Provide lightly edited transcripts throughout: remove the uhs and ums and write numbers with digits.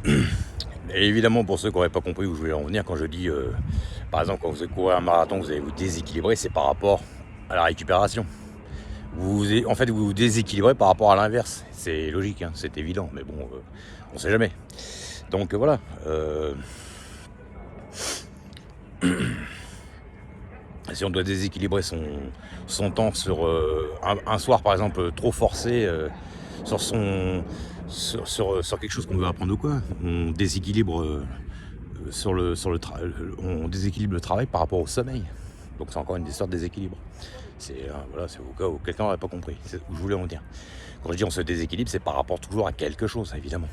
Et évidemment, pour ceux qui n'auraient pas compris où je voulais en venir, quand je dis, par exemple, quand vous courez un marathon, vous allez vous déséquilibrer, c'est par rapport à la récupération. En fait, vous vous déséquilibrez par rapport à l'inverse. C'est logique, hein, c'est évident, mais bon, on ne sait jamais. Donc voilà. Si on doit déséquilibrer son temps sur un soir, par exemple, trop forcé sur quelque chose qu'on veut apprendre ou quoi, on déséquilibre on déséquilibre le travail par rapport au sommeil. Donc c'est encore une histoire de déséquilibre. Voilà, c'est au cas où quelqu'un n'aurait pas compris. C'est où je voulais en dire. Quand je dis on se déséquilibre, c'est par rapport toujours à quelque chose, évidemment.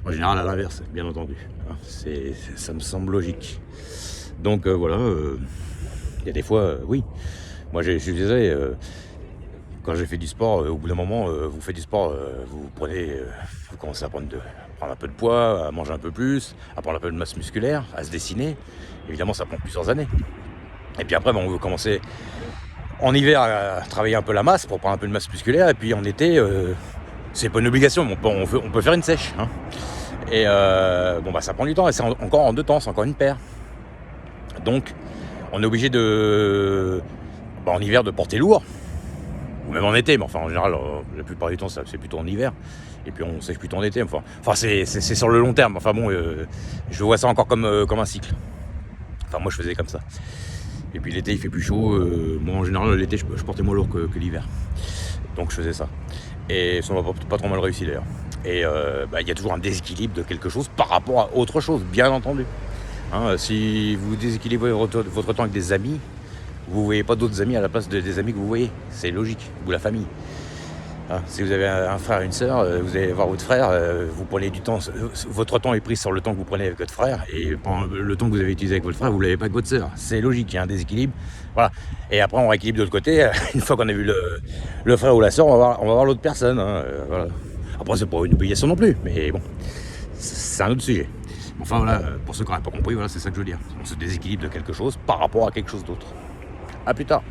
En général, à l'inverse, bien entendu. Ça me semble logique. Donc voilà. Il y a des fois, oui. Moi, je suis désolé. Quand j'ai fait du sport, au bout d'un moment, vous faites du sport, vous commencez à prendre un peu de poids, à manger un peu plus, à prendre un peu de masse musculaire, à se dessiner. Évidemment, ça prend plusieurs années. Et puis après, on veut commencer en hiver à travailler un peu la masse pour prendre un peu de masse musculaire. Et puis en été, c'est pas une obligation, mais on peut faire une sèche. Hein. Et ça prend du temps. Et c'est encore en 2 temps, c'est encore une paire. Donc, on est obligé en hiver de porter lourd. Ou même en été, mais enfin en général, la plupart du temps, c'est plutôt en hiver. Et puis on sèche plutôt en été. Enfin c'est sur le long terme. Enfin bon, je vois ça encore comme un cycle. Enfin moi je faisais comme ça. Et puis l'été il fait plus chaud. Moi en général l'été je portais moins lourd que l'hiver. Donc je faisais ça. Et ça m'a pas trop mal réussi d'ailleurs. Et il y a toujours un déséquilibre de quelque chose par rapport à autre chose, bien entendu. Hein, si vous déséquilibrez votre temps avec des amis, vous ne voyez pas d'autres amis à la place des amis que vous voyez. C'est logique. Ou la famille. Hein, si vous avez un frère et une sœur, vous allez voir votre frère, vous prenez du temps. Votre temps est pris sur le temps que vous prenez avec votre frère. Et le temps que vous avez utilisé avec votre frère, vous ne l'avez pas avec votre sœur. C'est logique, il y a un déséquilibre. Voilà. Et après, on rééquilibre de l'autre côté. Une fois qu'on a vu le frère ou la sœur, on va voir l'autre personne. Hein, voilà. Après, c'est pas une obligation non plus. Mais bon, c'est un autre sujet. Enfin voilà, pour ceux qui n'auraient pas compris, voilà, c'est ça que je veux dire. On se déséquilibre de quelque chose par rapport à quelque chose d'autre. A plus tard.